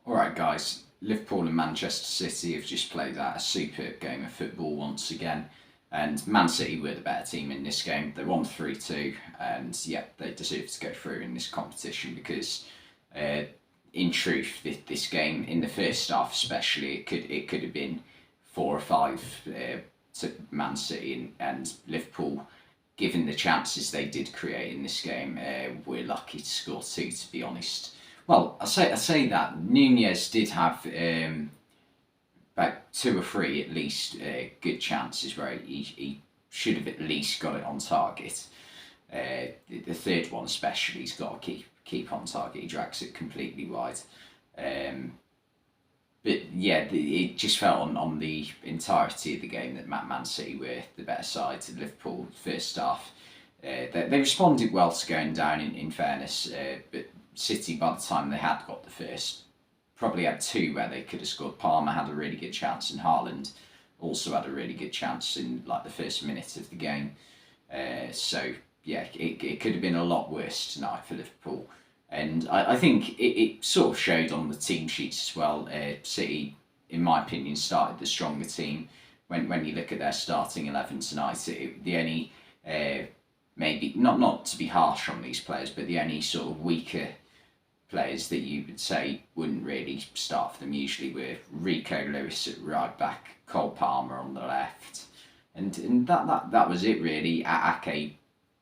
Alright guys, Liverpool and Manchester City have just played out a superb game of football once again, and Man City were the better team in this game. They won 3-2, and yeah, they deserve to go through in this competition because uh, in truth, this game, in the first half especially, it could have been 4 or 5 to Man City, and Liverpool, given the chances they did create in this game, were lucky to score two, to be honest. Well, I say that Nunez did have about 2 or 3 at least good chances where he should have at least got it on target. The third one especially, he's got to keep on target. He drags it completely wide. Um, but yeah, it just felt on the entirety of the game that Man City were the better side to Liverpool first half. They responded well to going down in fairness, but City, by the time they had got the first, probably had two where they could have scored. Palmer had a really good chance, and Haaland also had a really good chance in like the first minute of the game. So yeah, it could have been a lot worse tonight for Liverpool. And I think it sort of showed on the team sheets as well. City, in my opinion, started the stronger team. When you look at their starting 11 tonight, the only maybe not to be harsh on these players, but the only sort of weaker players that you would say wouldn't really start for them usually were Rico Lewis at right back, Cole Palmer on the left, and that was it really. Ake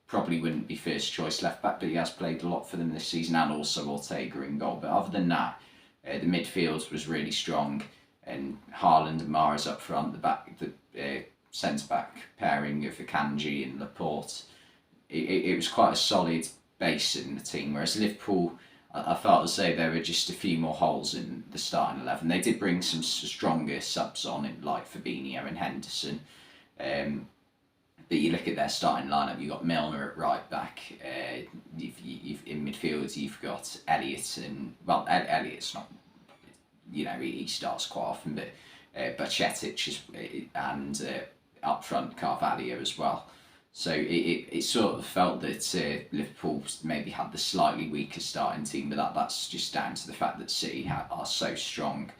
probably wouldn't be first choice left back, but he has played a lot for them this season, and also Ortega in goal. But other than that, the midfield was really strong, and Haaland and Mahrez up front, the centre back pairing of Akanji and Laporte. It was quite a solid base in the team, whereas Liverpool, I felt as though there were just a few more holes in the starting 11. They did bring some stronger subs on, like Fabinho and Henderson. But you look at their starting lineup, you've got Milner at right back. You've in midfield, you've got Elliott, and well, Elliott's not, he starts quite often, but Bacetic and up front Carvalho as well. So it sort of felt that Liverpool maybe had the slightly weaker starting team, but that's just down to the fact that City are so strong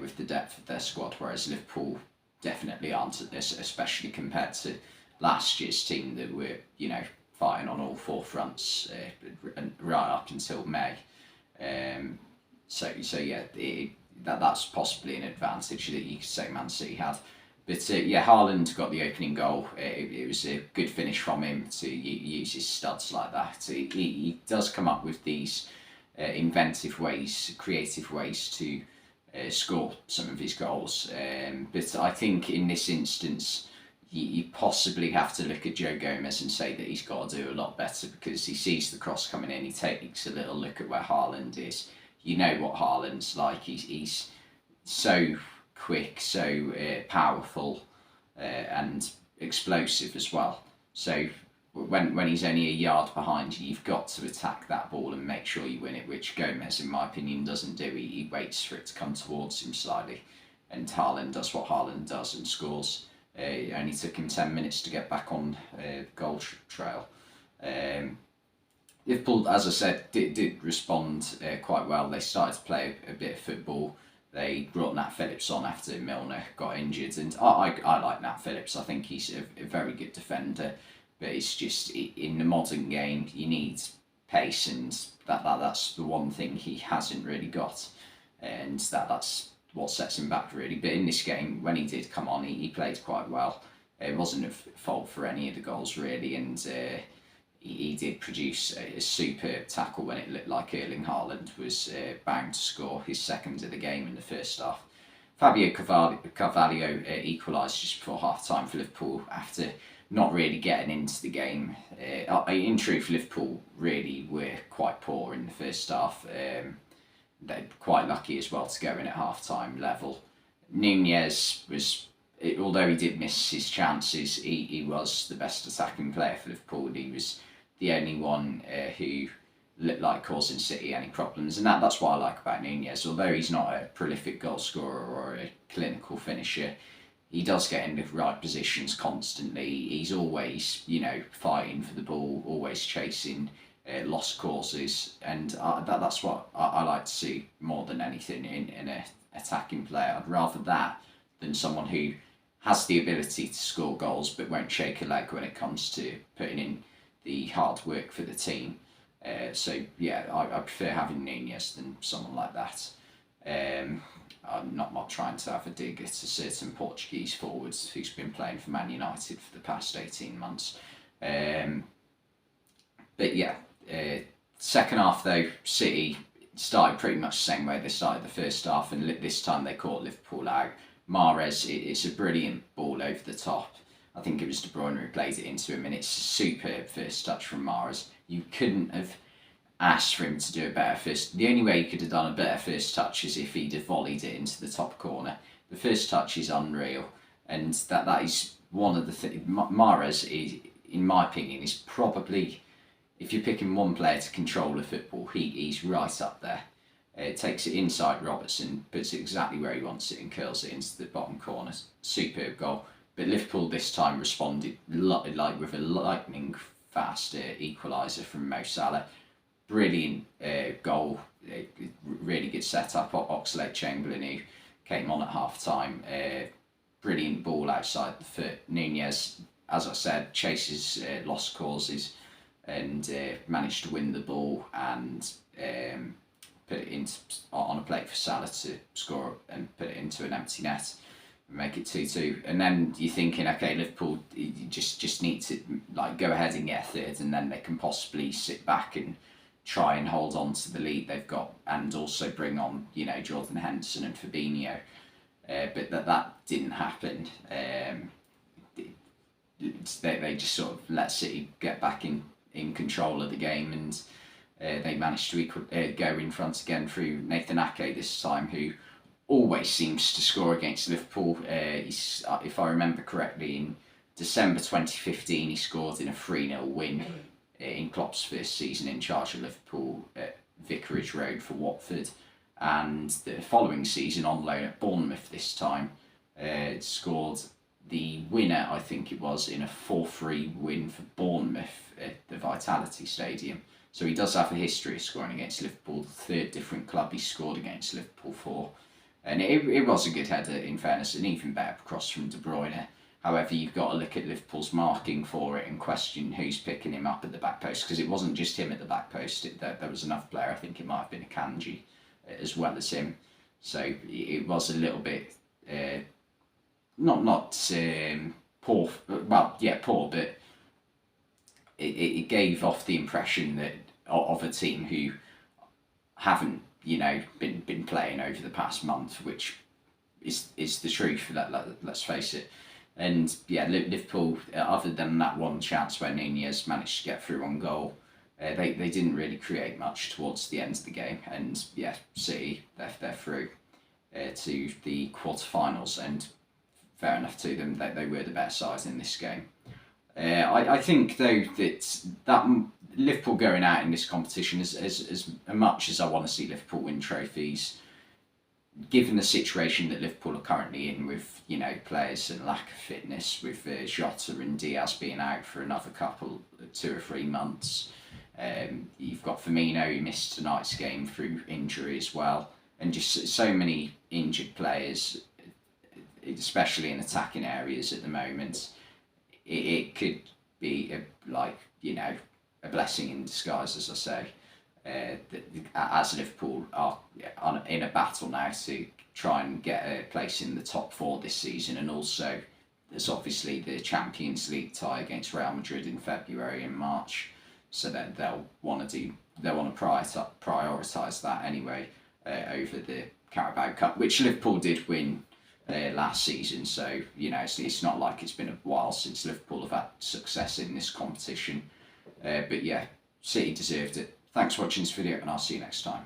with the depth of their squad, whereas Liverpool definitely aren't at this, especially compared to last year's team that were, fighting on all four fronts right up until May. So yeah, that's possibly an advantage that you could say Man City had. But yeah, Haaland got the opening goal. It was a good finish from him to use his studs like that. He does come up with these inventive ways, creative ways to score some of his goals. But I think in this instance, you possibly have to look at Joe Gomez and say that he's got to do a lot better, because he sees the cross coming in, he takes a little look at where Haaland is. You know what Haaland's like. He's so quick, so powerful, and explosive as well. So when he's only a yard behind you, you've got to attack that ball and make sure you win it, which Gomez, in my opinion, doesn't do. He waits for it to come towards him slightly, and Haaland does what Haaland does and scores. It only took him 10 minutes to get back on goal trail. Liverpool, as I said, did respond quite well. They started to play a bit of football. They brought Nat Phillips on after Milner got injured, and I like Nat Phillips. I think he's a very good defender, but it's just in the modern game you need pace, and that's the one thing he hasn't really got, and that's what sets him back really. But in this game, when he did come on, he played quite well. It wasn't a fault for any of the goals really, and he did produce a superb tackle when it looked like Erling Haaland was bound to score his second of the game in the first half. Fabio Carvalho equalised just before half time for Liverpool after not really getting into the game. In truth, Liverpool really were quite poor in the first half. They're quite lucky as well to go in at half time level. Nunez was, although he did miss his chances, he was the best attacking player for Liverpool. He was the only one who looked like causing City any problems, and that's what I like about Nunez. Although he's not a prolific goal scorer or a clinical finisher, he does get in the right positions constantly. He's always, fighting for the ball, always chasing lost causes, and that's what I like to see more than anything in an attacking player. I'd rather that than someone who has the ability to score goals but won't shake a leg when it comes to putting in the hard work for the team. So yeah, I prefer having Nunez than someone like that. I'm not trying to have a dig at a certain Portuguese forward who's been playing for Man United for the past 18 months. But yeah, second half though, City started pretty much the same way they started the first half, and this time they caught Liverpool out. Mahrez, it's a brilliant ball over the top. I think it was De Bruyne who played it into him, and it's a superb first touch from Mahrez. You couldn't have asked for him to do a better first. The only way he could have done a better first touch is if he'd have volleyed it into the top corner. The first touch is unreal, and that is one of the things. Mahrez is, in my opinion, is probably, if you're picking one player to control a football, he's right up there. Takes it inside Robertson, puts it exactly where he wants it, and curls it into the bottom corner. Superb goal. But Liverpool this time responded like with a lightning fast equaliser from Mo Salah. Brilliant goal. Really good setup. Oxlade-Chamberlain, who came on at half time. Brilliant ball outside the foot. Nunez, as I said, chases lost causes and managed to win the ball and put it on a plate for Salah to score and put it into an empty net and make it 2-2. And then you're thinking, okay, Liverpool, you just need to like go ahead and get a third, and then they can possibly sit back and try and hold on to the lead they've got, and also bring on, you know, Jordan Henderson and Fabinho. But that didn't happen. They just sort of let City get back in control of the game, and they managed to go in front again through Nathan Ake this time, who always seems to score against Liverpool. If I remember correctly, in December 2015 he scored in a 3-0 win in Klopp's first season in charge of Liverpool at Vicarage Road for Watford, and the following season on loan at Bournemouth this time scored the winner, I think it was, in a 4-3 win for Bournemouth at the Vitality Stadium. So he does have a history of scoring against Liverpool, the third different club he scored against Liverpool for. And it was a good header, in fairness, an even better cross from De Bruyne. However, you've got to look at Liverpool's marking for it and question who's picking him up at the back post, because it wasn't just him at the back post. There was another player, I think it might have been Akanji, as well as him. So it was a little bit, not poor, well, yeah, poor, but it gave off the impression that of a team who haven't, you know, been playing over the past month, which is the truth. Let's face it. And yeah, Liverpool, other than that one chance where Nunez managed to get through on goal, they didn't really create much towards the end of the game. And yeah, City, they're through to the quarterfinals, and fair enough to them, they were the better side in this game. I think though that Liverpool going out in this competition, as much as I want to see Liverpool win trophies, given the situation that Liverpool are currently in with, you know, players and lack of fitness, with Jota and Diaz being out for another 2 or 3 months, you've got Firmino who missed tonight's game through injury as well, and just so many injured players, especially in attacking areas at the moment. It could be a blessing in disguise, as I say. As Liverpool are in a battle now to try and get a place in the top 4 this season, and also there's obviously the Champions League tie against Real Madrid in February and March, so then they'll want to prioritise that anyway over the Carabao Cup, which Liverpool did win last season. So you know, it's not like it's been a while since Liverpool have had success in this competition. But yeah, City deserved it. Thanks for watching this video, and I'll see you next time.